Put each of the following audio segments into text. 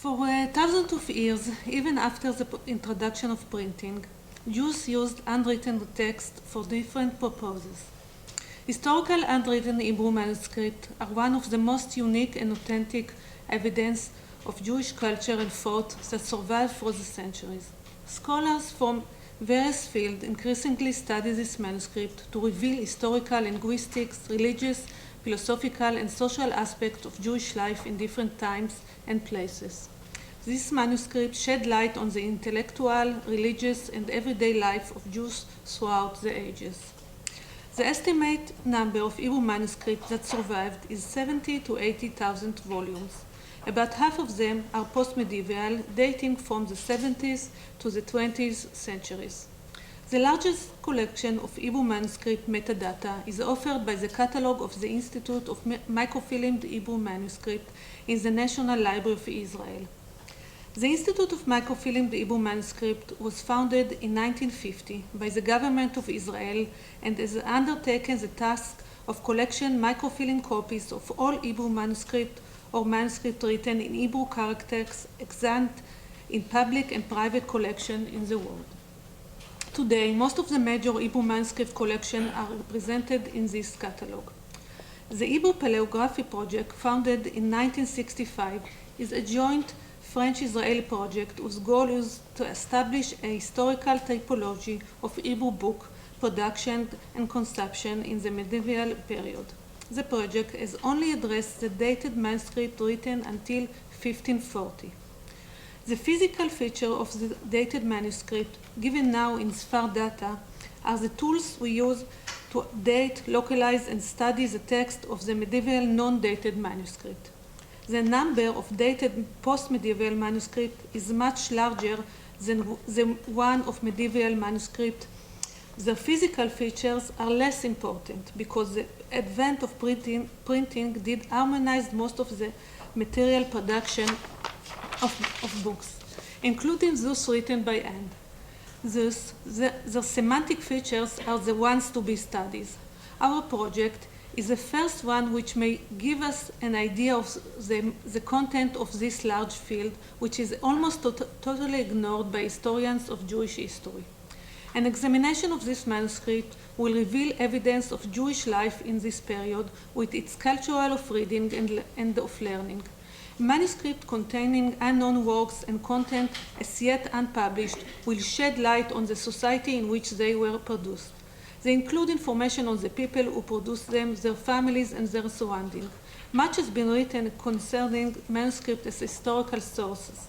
For thousands of years, even after the introduction of printing, Jews used handwritten text for different purposes. Historical handwritten Hebrew manuscripts are one of the most unique and authentic evidence of Jewish culture and thought that survived for the centuries. Scholars from various fields increasingly study this manuscript to reveal historical, linguistics, religious, philosophical, and social aspects of Jewish life in different times and places. This manuscript shed light on the intellectual, religious, and everyday life of Jews throughout the ages. The estimated number of Hebrew manuscripts that survived is 70 to 80,000 volumes. About half of them are post-medieval, dating from the 70s to the 20th centuries. The largest collection of Hebrew manuscript metadata is offered by the Catalog of the Institute of Microfilmed Hebrew Manuscript in the National Library of Israel. The Institute of Microfilmed Hebrew Manuscript was founded in 1950 by the government of Israel and has undertaken the task of collecting microfilm copies of all Hebrew manuscript or manuscript written in Hebrew characters extant in public and private collection in the world. Today, most of the major Hebrew manuscript collections are represented in this catalog. The Hebrew Paleography Project, founded in 1965, is a joint French-Israeli project whose goal is to establish a historical typology of Hebrew book production and consumption in the medieval period. The project has only addressed the dated manuscript written until 1540. The physical feature of the dated manuscript, given now in Sfar data, are the tools we use to date, localize, and study the text of the medieval non-dated manuscript. The number of dated post-medieval manuscripts is much larger than the one of medieval manuscript. The physical features are less important because the advent of printing did harmonize most of the material production of books, including those written by hand. Thus, the semantic features are the ones to be studied. Our project is the first one which may give us an idea of the content of this large field, which is almost totally ignored by historians of Jewish history. An examination of this manuscript will reveal evidence of Jewish life in this period with its culture of reading and of learning. A manuscript containing unknown works and content as yet unpublished will shed light on the society in which they were produced. They include information on the people who produced them, their families, and their surroundings. Much has been written concerning manuscripts as historical sources,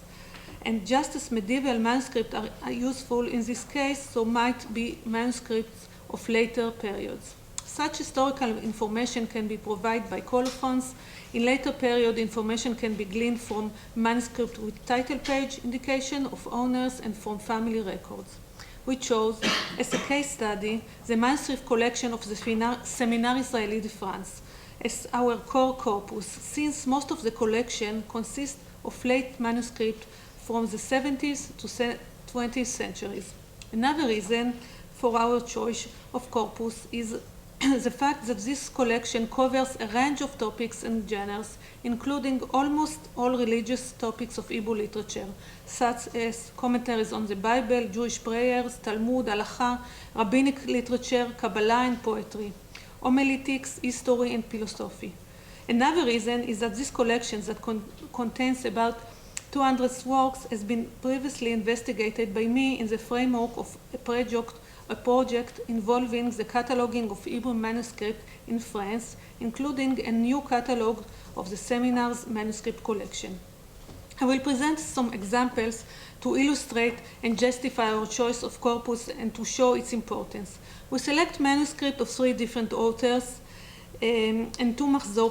and just as medieval manuscripts are useful in this case, so might be manuscripts of later periods. Such historical information can be provided by colophons. In later period, information can be gleaned from manuscript with title page indication of owners and from family records. We chose, as a case study, the manuscript collection of the Séminaire Israélite de France as our core corpus, since most of the collection consists of late manuscripts from the 70s to 20th centuries. Another reason for our choice of corpus is the fact that this collection covers a range of topics and genres, including almost all religious topics of Hebrew literature, such as commentaries on the Bible, Jewish prayers, Talmud, Halacha, rabbinic literature, Kabbalah, and poetry, homiletics, history, and philosophy. Another reason is that this collection that contains about 200 works has been previously investigated by me in the framework of a project involving the cataloging of Hebrew manuscript in France, including a new catalog of the seminary's manuscript collection. I will present some examples to illustrate and justify our choice of corpus and to show its importance. We select manuscript of 3 different authors and 2 Mahzor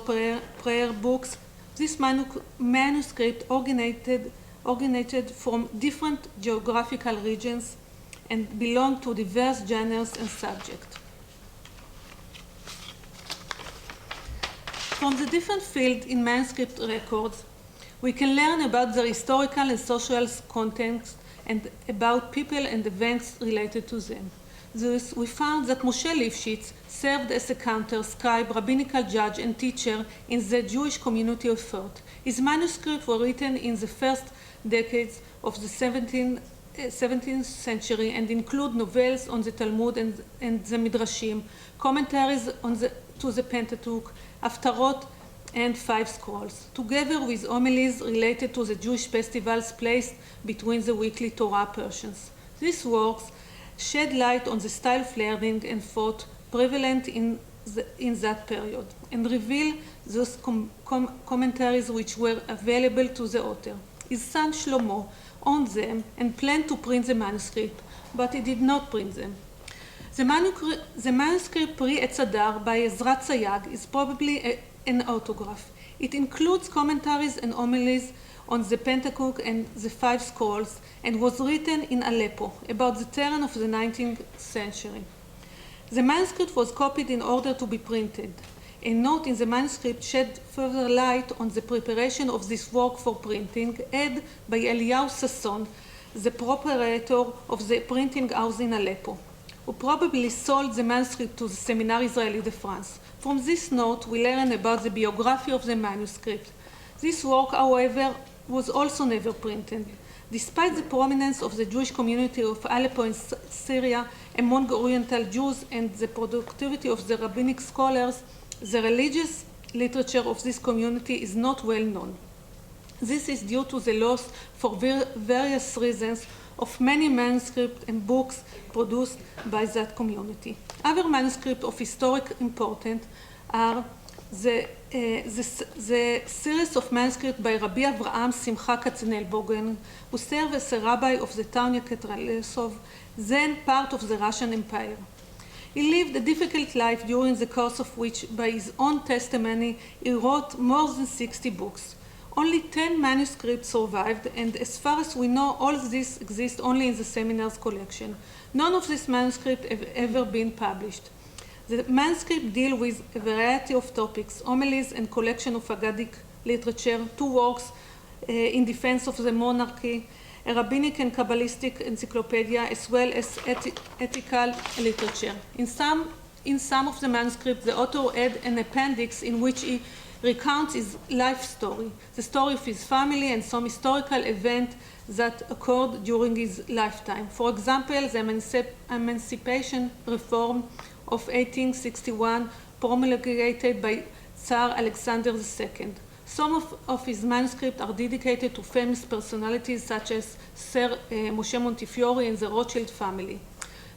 prayer books. This manuscript originated from different geographical regions and belong to diverse genres and subjects. From the different fields in manuscript records, we can learn about their historical and social context and about people and events related to them. Thus, we found that Moshe Lifshitz served as a counter, scribe, rabbinical judge, and teacher in the Jewish community of thought. His manuscripts were written in the first decades of the 17th century and include novels on the Talmud and the Midrashim, commentaries to the Pentateuch, Haftarot, and 5 scrolls, together with homilies related to the Jewish festivals placed between the weekly Torah portions. These works shed light on the style of learning and thought prevalent in that period, and reveal those commentaries which were available to the author. His son Shlomo owned them and planned to print the manuscript, but he did not print them. The manuscript pre-Etz Adar by Ezrat Sayag is probably an autograph. It includes commentaries and homilies on the Pentateuch and the 5 scrolls, and was written in Aleppo about the turn of the 19th century. The manuscript was copied in order to be printed. A note in the manuscript shed further light on the preparation of this work for printing, added by Eliyahu Sasson, the proprietor of the printing house in Aleppo, who probably sold the manuscript to the Séminaire Israélite de France. From this note, we learn about the biography of the manuscript. This work, however, was also never printed. Despite the prominence of the Jewish community of Aleppo in Syria among Oriental Jews and the productivity of the rabbinic scholars, the religious literature of this community is not well known. This is due to the loss, for various reasons, of many manuscripts and books produced by that community. Other manuscripts of historic importance are the series of manuscripts by Rabbi Avraham Simcha Katzenelbogen, who served as a rabbi of the town Yekaterinburg, then part of the Russian Empire. He lived a difficult life during the course of which, by his own testimony, he wrote more than 60 books. Only 10 manuscripts survived, and as far as we know, all of these exist only in the seminary's collection. None of these manuscripts have ever been published. The manuscripts deal with a variety of topics, homilies and collection of Aggadic literature, 2 works in defense of the monarchy, a rabbinic and Kabbalistic encyclopedia, as well as ethical literature. In some of the manuscripts, the author had an appendix in which he recounts his life story, the story of his family, and some historical event that occurred during his lifetime. For example, the Emancipation Reform of 1861 promulgated by Tsar Alexander II. Some of his manuscripts are dedicated to famous personalities such as Sir Moshe Montefiore and the Rothschild family.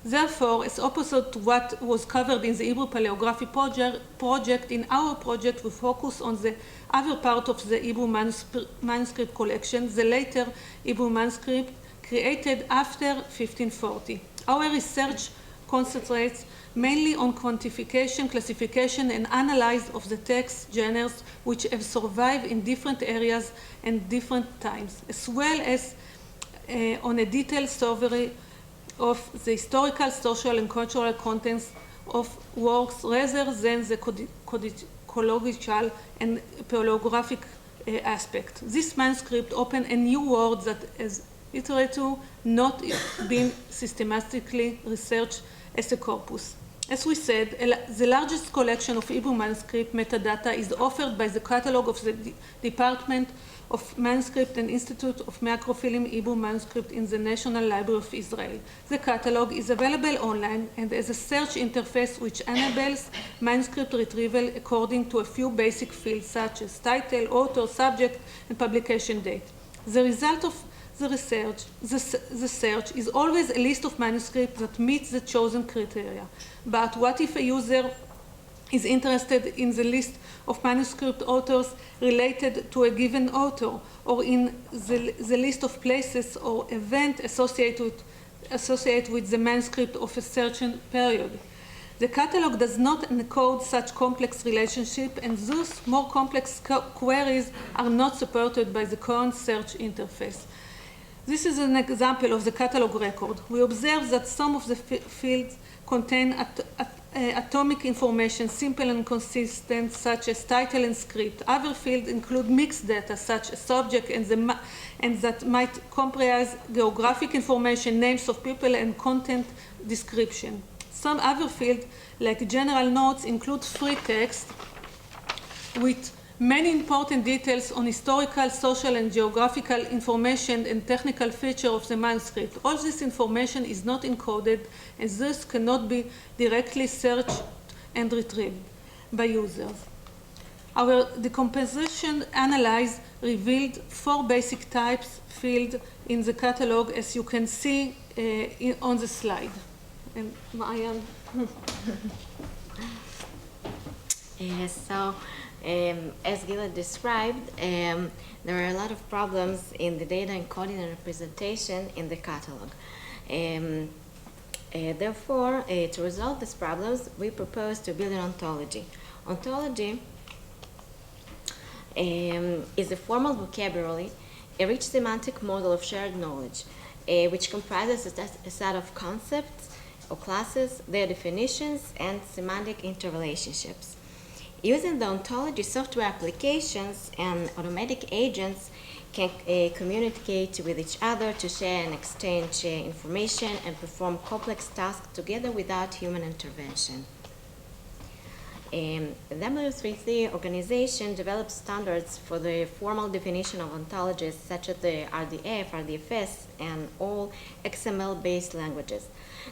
Therefore, as opposite to what was covered in the Hebrew Paleography project, in our project we focus on the other part of the Hebrew manuscript collection, the later Hebrew manuscript created after 1540. Our research concentrates mainly on quantification, classification, and analysis of the text genres which have survived in different areas and different times, as well as on a detailed survey of the historical, social, and cultural contents of works rather than the codicological and paleographic aspect. This manuscript opened a new world that has hitherto not been systematically researched as a corpus. As we said, the largest collection of Hebrew manuscript metadata is offered by the catalog of the Department of Manuscript and Institute of Macrofilm Hebrew Manuscript in the National Library of Israel. The catalog is available online and has a search interface which enables manuscript retrieval according to a few basic fields such as title, author, subject, and publication date. The result of the search is always a list of manuscripts that meets the chosen criteria. But what if a user is interested in the list of manuscript authors related to a given author, or in the list of places or events associated with the manuscript of a certain period? The catalog does not encode such complex relationships, and thus more complex queries are not supported by the current search interface. This is an example of the catalog record. We observe that some of the fields contain atomic information, simple and consistent, such as title and script. Other fields include mixed data, such as subject and that might comprise geographic information, names of people, and content description. Some other fields, like general notes, include free text with many important details on historical, social, and geographical information and technical features of the manuscript. All this information is not encoded, and thus cannot be directly searched and retrieved by users. Our decomposition analysis revealed 4 basic types fields in the catalog, as you can see on the slide. And Maayan. As Gila described, there are a lot of problems in the data encoding and representation in the catalog. Therefore, to resolve these problems, we propose to build an ontology. Ontology is a formal vocabulary, a rich semantic model of shared knowledge, which comprises a set of concepts or classes, their definitions, and semantic interrelationships. Using the ontology, software applications and automatic agents can communicate with each other to share and exchange information and perform complex tasks together without human intervention. The W3C organization develops standards for the formal definition of ontologies, such as the RDF, RDFS, and all XML-based languages.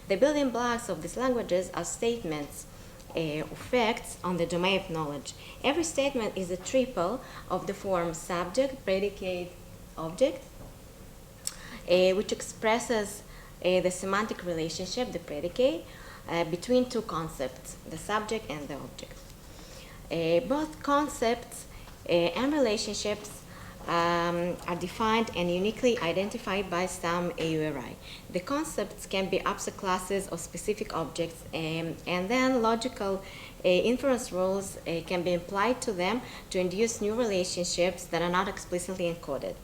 The building blocks of these languages are statements or facts on the domain of knowledge. Every statement is a triple of the form subject, predicate, object, which expresses the semantic relationship, the predicate, between 2 concepts, the subject and the object. Both concepts and relationships are defined and uniquely identified by some AURI. The concepts can be abstract classes of specific objects, and then logical inference rules can be applied to them to induce new relationships that are not explicitly encoded.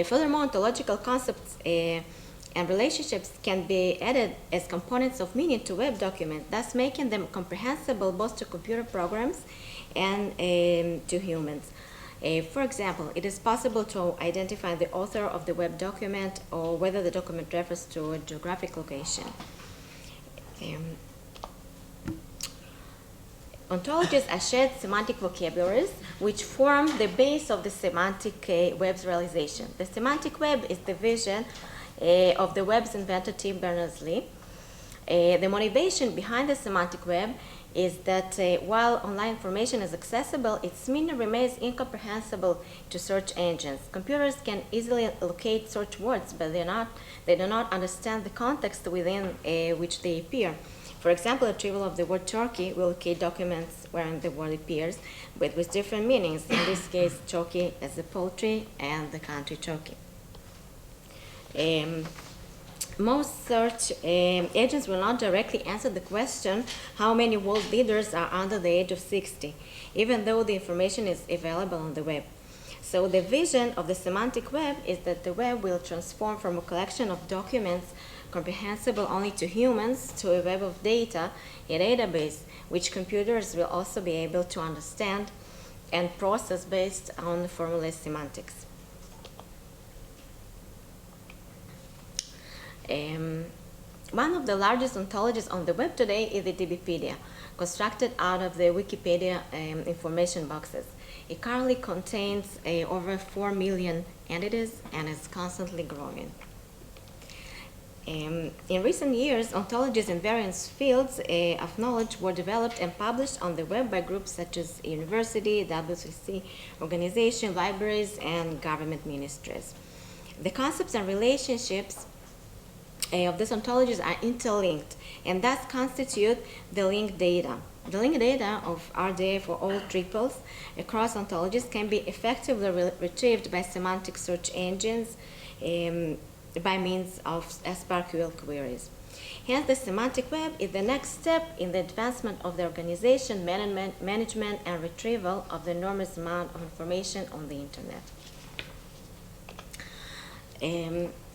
Furthermore, ontological concepts and relationships can be added as components of meaning to web documents, thus making them comprehensible both to computer programs and to humans. For example, it is possible to identify the author of the web document or whether the document refers to a geographic location. Ontologies are shared semantic vocabularies which form the base of the semantic web's realization. The semantic web is the vision of the web's inventor Tim Berners-Lee. The motivation behind the semantic web is that while online information is accessible, its meaning remains incomprehensible to search engines. Computers can easily locate search words, but they do not understand the context within which they appear. For example, retrieval of the word Turkey will locate documents wherein the word appears, but with different meanings. In this case, Turkey as the poultry and the country Turkey. Most search agents will not directly answer the question how many world leaders are under the age of 60, even though the information is available on the web. So the vision of the semantic web is that the web will transform from a collection of documents comprehensible only to humans to a web of data, a database, which computers will also be able to understand and process based on formulaic semantics. One of the largest ontologies on the web today is the DBpedia, constructed out of the Wikipedia information boxes. It currently contains over 4 million entities and is constantly growing. In recent years, ontologies in various fields of knowledge were developed and published on the web by groups such as university, W3C organization, libraries, and government ministries. The concepts and relationships of these ontologies are interlinked and thus constitute the linked data. The linked data of RDA for all triples across ontologies can be effectively retrieved by semantic search engines by means of SPARQL queries. Hence, the semantic web is the next step in the advancement of the organization, management, and retrieval of the enormous amount of information on the internet.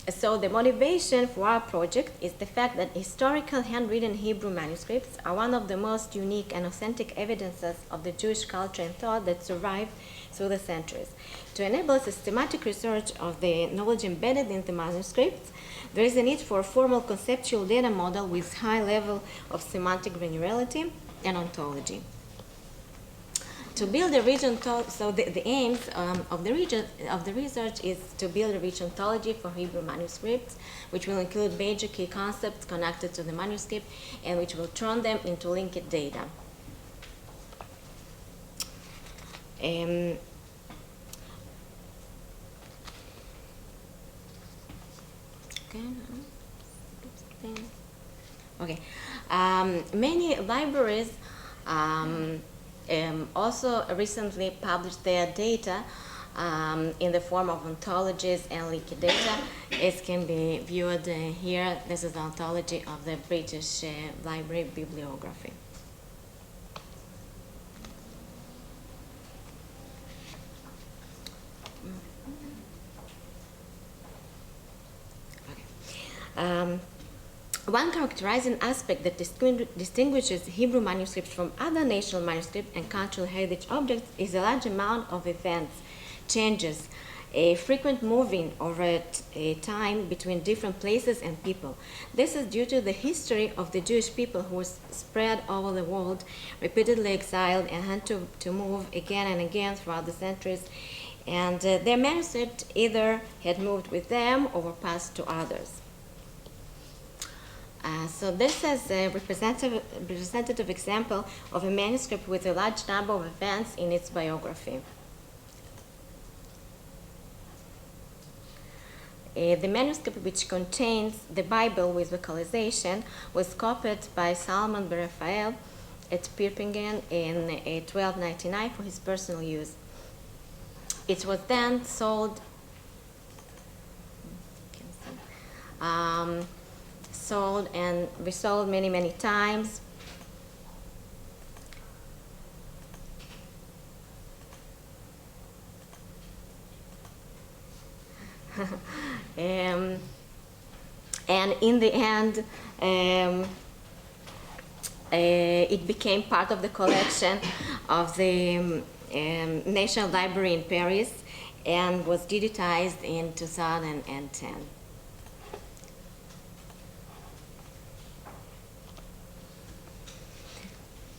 So the motivation for our project is the fact that historical handwritten Hebrew manuscripts are one of the most unique and authentic evidences of the Jewish culture and thought that survived through the centuries. To enable systematic research of the knowledge embedded in the manuscripts, there is a need for a formal conceptual data model with high level of semantic granularity and ontology. To build a region, so the aims of the research is to build a rich ontology for Hebrew manuscripts, which will include major key concepts connected to the manuscript and which will turn them into linked data. Many libraries also recently published their data in the form of ontologies and linked data. As can be viewed here, this is the ontology of the British Library Bibliography. One characterizing aspect that distinguishes Hebrew manuscripts from other national manuscripts and cultural heritage objects is a large amount of events, changes, a frequent moving over a time between different places and people. This is due to the history of the Jewish people who was spread over the world, repeatedly exiled, and had to move again and again throughout the centuries. And their manuscript either had moved with them or were passed to others. So this is a representative example of a manuscript with a large number of events in its biography. The manuscript, which contains the Bible with vocalization, was copied by Salomon ben Raphael at Pirpingen in 1299 for his personal use. It was then sold and resold many, many times. And in the end, it became part of the collection of the National Library in Paris and was digitized in 2010.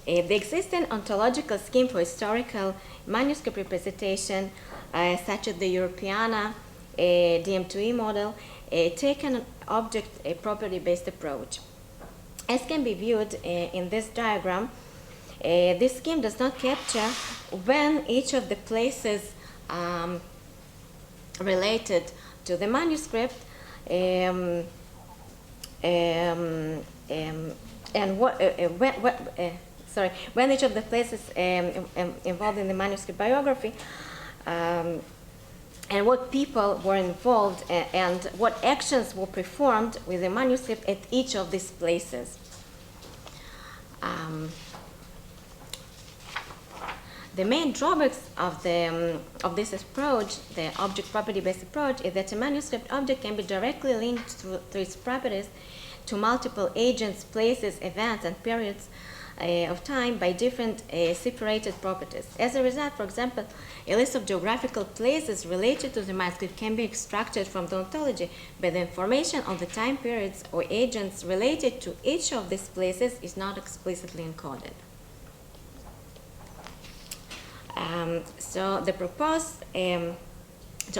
The existing ontological scheme for historical manuscript representation, such as the Europeana DM2E model, take an object property-based approach. As can be viewed in this diagram, this scheme does not capture when each of the places related to the manuscript and when each of the places involved in the manuscript biography and what people were involved and what actions were performed with the manuscript at each of these places. The main drawbacks of this approach, the object property-based approach, is that a manuscript object can be directly linked through its properties to multiple agents, places, events, and periods of time by different separated properties. As a result, for example, a list of geographical places related to the manuscript can be extracted from the ontology, but the information on the time periods or agents related to each of these places is not explicitly encoded. So the proposed, to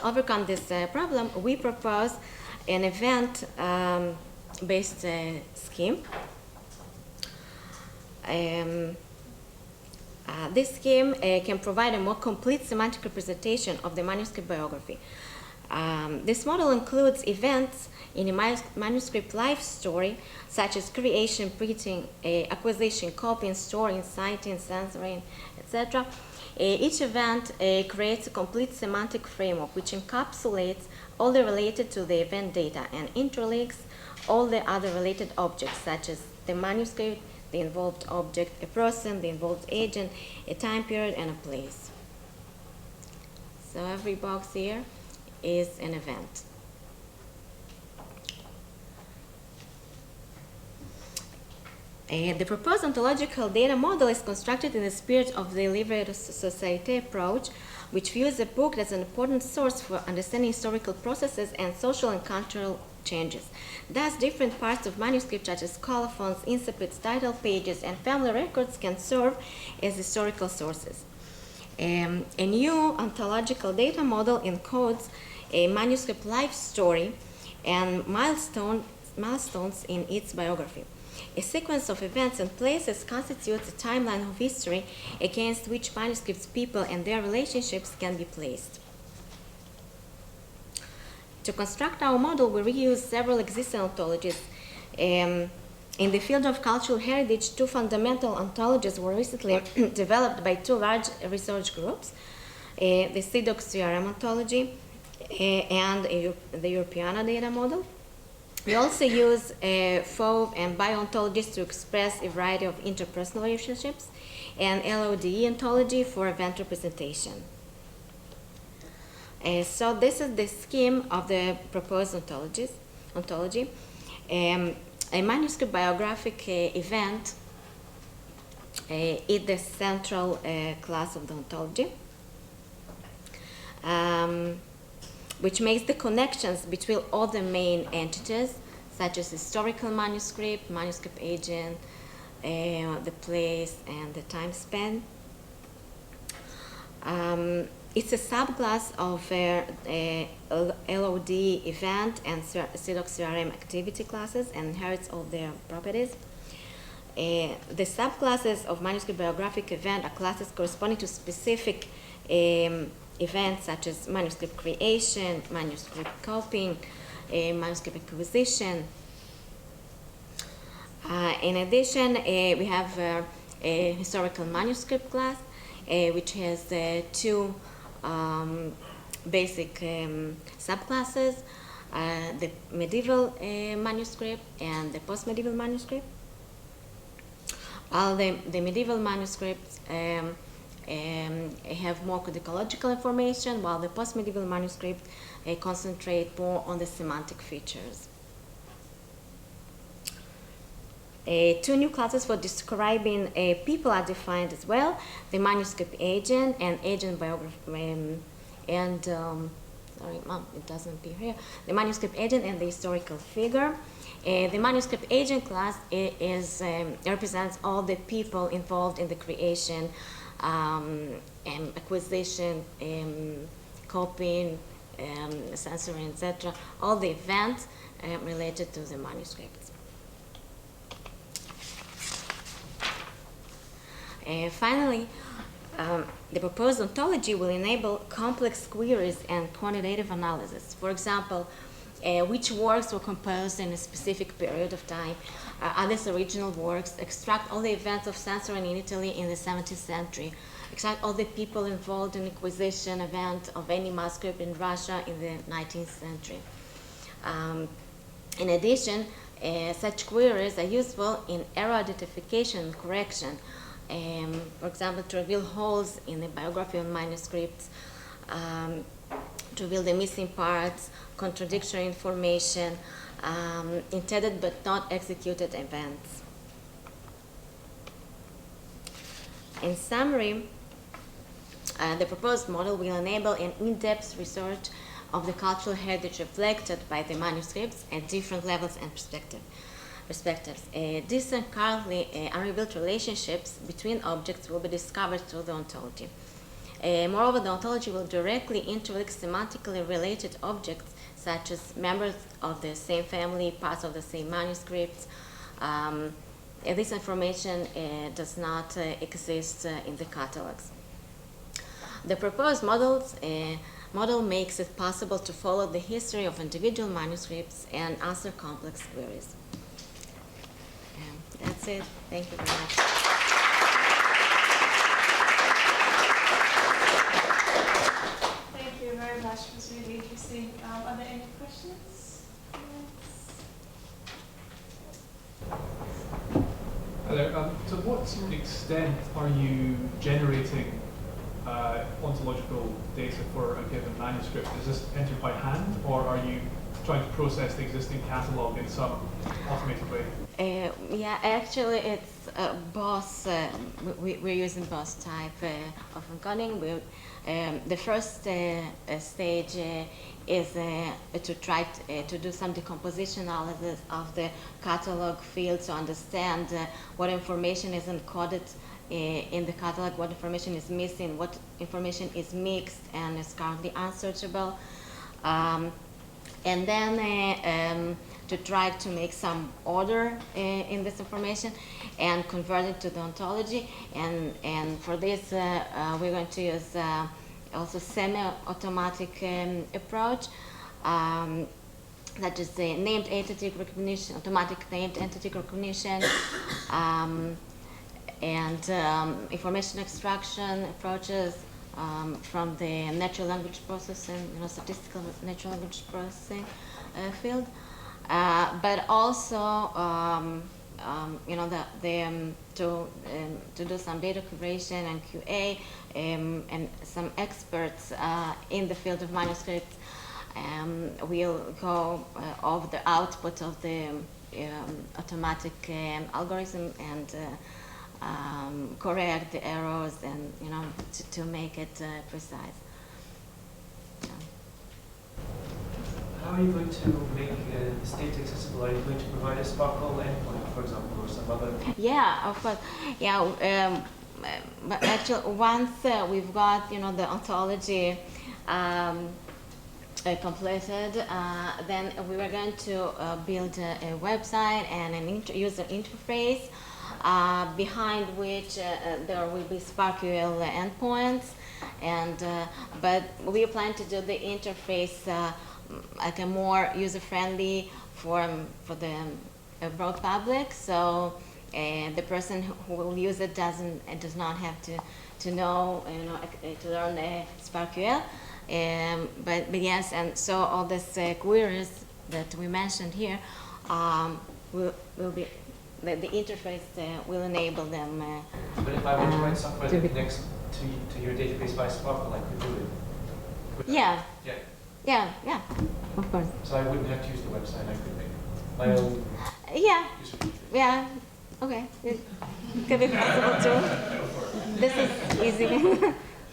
overcome this problem, we propose an event-based scheme. This scheme can provide a more complete semantic representation of the manuscript biography. This model includes events in a manuscript life story, such as creation, printing, acquisition, copying, storing, citing, censoring, etc. Each event creates a complete semantic framework which encapsulates all the related to the event data and interlinks all the other related objects, such as the manuscript, the involved object, a person, the involved agent, a time period, and a place. So every box here is an event. The proposed ontological data model is constructed in the spirit of the Livre de Société approach, which views the book as an important source for understanding historical processes and social and cultural changes. Thus, different parts of manuscript, such as colophons, incipits, title pages, and family records, can serve as historical sources. A new ontological data model encodes a manuscript life story and milestones in its biography. A sequence of events and places constitutes a timeline of history against which manuscripts, people, and their relationships can be placed. To construct our model, we reuse several existing ontologies. In the field of cultural heritage, two fundamental ontologies were recently developed by two large research groups, the CDOC-CRM ontology and the Europeana data model. We also use FOV and bio-ontologies to express a variety of interpersonal relationships, and LODE ontology for event representation. So this is the scheme of the proposed ontology. A manuscript biographic event is the central class of the ontology, which makes the connections between all the main entities, such as historical manuscript, manuscript agent, the place, and the time span. It's a subclass of LOD event and CDOC-CRM activity classes and inherits all their properties. The subclasses of manuscript biographic event are classes corresponding to specific events such as manuscript creation, manuscript copying, manuscript acquisition. In addition, we have a historical manuscript class, which has two basic subclasses, the medieval manuscript and the post-medieval manuscript. While the medieval manuscripts have more codicological information, while the post-medieval manuscript concentrate more on the semantic features. Two new classes for describing people are defined as well: the manuscript agent and agent biography, it doesn't appear here. The manuscript agent and the historical figure. The manuscript agent class represents all the people involved in the creation, acquisition, copying, censoring, etc. All the events related to the manuscripts. Finally, the proposed ontology will enable complex queries and quantitative analysis. For example, which works were composed in a specific period of time, are these original works, extract all the events of censoring in Italy in the 17th century, extract all the people involved in acquisition event of any manuscript in Russia in the 19th century. In addition, such queries are useful in error identification and correction. For example, to reveal holes in the biography of manuscripts, to reveal the missing parts, contradictory information, intended but not executed events. In summary, the proposed model will enable an in-depth research of the cultural heritage reflected by the manuscripts at different levels and perspectives. These and currently unrevealed relationships between objects will be discovered through the ontology. Moreover, the ontology will directly interlink semantically related objects, such as members of the same family, parts of the same manuscripts. This information does not exist in the catalogs. The proposed model makes it possible to follow the history of individual manuscripts and answer complex queries. That's it. Thank you very much. Thank you very much. It was really interesting. Are there any questions? Hello. To what extent are you generating ontological data for a given manuscript? Is this entered by hand, or are you trying to process the existing catalog in some automated way? Yeah, actually, it's both, we're using both type of encoding. The first stage is to try to do some decomposition analysis of the catalog field to understand what information is encoded in the catalog, what information is missing, what information is mixed and is currently unsearchable. And then to try to make some order in this information and convert it to the ontology. And for this, we're going to use also semi-automatic approach, that is named entity recognition, automatic named entity recognition, and information extraction approaches from the natural language processing, statistical natural language processing field, but also to do some data curation and QA, and some experts in the field of manuscripts will go over the output of the automatic algorithm and correct the errors and to make it precise. How are you going to make this data accessible? Are you going to provide a Sparkle endpoint, for example, or some other? Yeah, of course. Yeah, but actually, once we've got the ontology completed, then we were going to build a website and an user interface behind which there will be SparkQL endpoints, and but we plan to do the interface like a more user-friendly form for the broad public. So the person who will use it does not have to know to learn SparkQL. But yes, and so all these queries that we mentioned here will be the interface will enable them. But if I want to write software that connects to your database by Sparkle, I could do it. Yeah. Yeah. Yeah, of course. So I wouldn't have to use the website. I could make my own. Yeah. User interface. Yeah. Okay. It could be possible too. This is easy.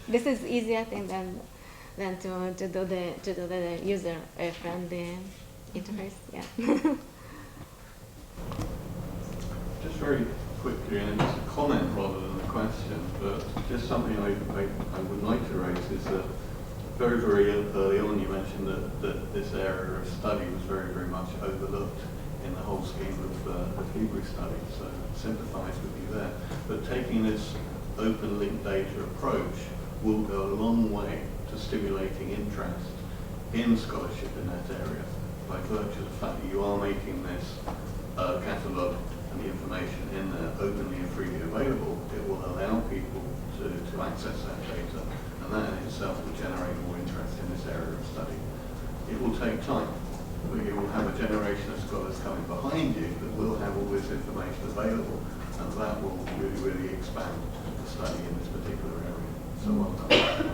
This is easier, I think, than to do the user friendly interface. Yeah. Just very quickly, and it's a comment rather than a question, but just something I would like to raise is that very, very early on you mentioned that this area of study was very, very much overlooked in the whole scheme of Hebrew study, so I sympathise with you there. But taking this open linked data approach will go a long way to stimulating interest in scholarship in that area by virtue of the fact that you are making this catalogue and the information in there openly and freely available. It will allow people to access that data, and that in itself will generate more interest in this area of study. It will take time. You will have a generation of scholars coming behind you that will have all this information available, and that will really, really expand the study in this particular area. So well done.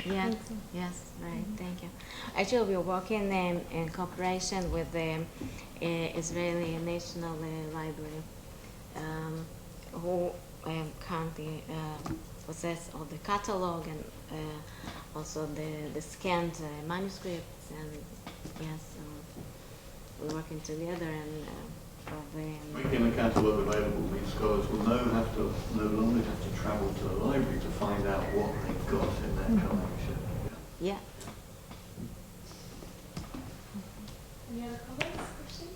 Yeah. Yes. Right. Thank you. Actually, we're working in cooperation with the Israeli National Library, who currently possess all the catalog and also the scanned manuscripts, and yes, we're working together and. Making the catalogue available means scholars will no longer have to travel to the library to find out what they've got in their collection. Yeah. Any other comments, questions?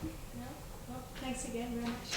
No? Well, thanks again very much.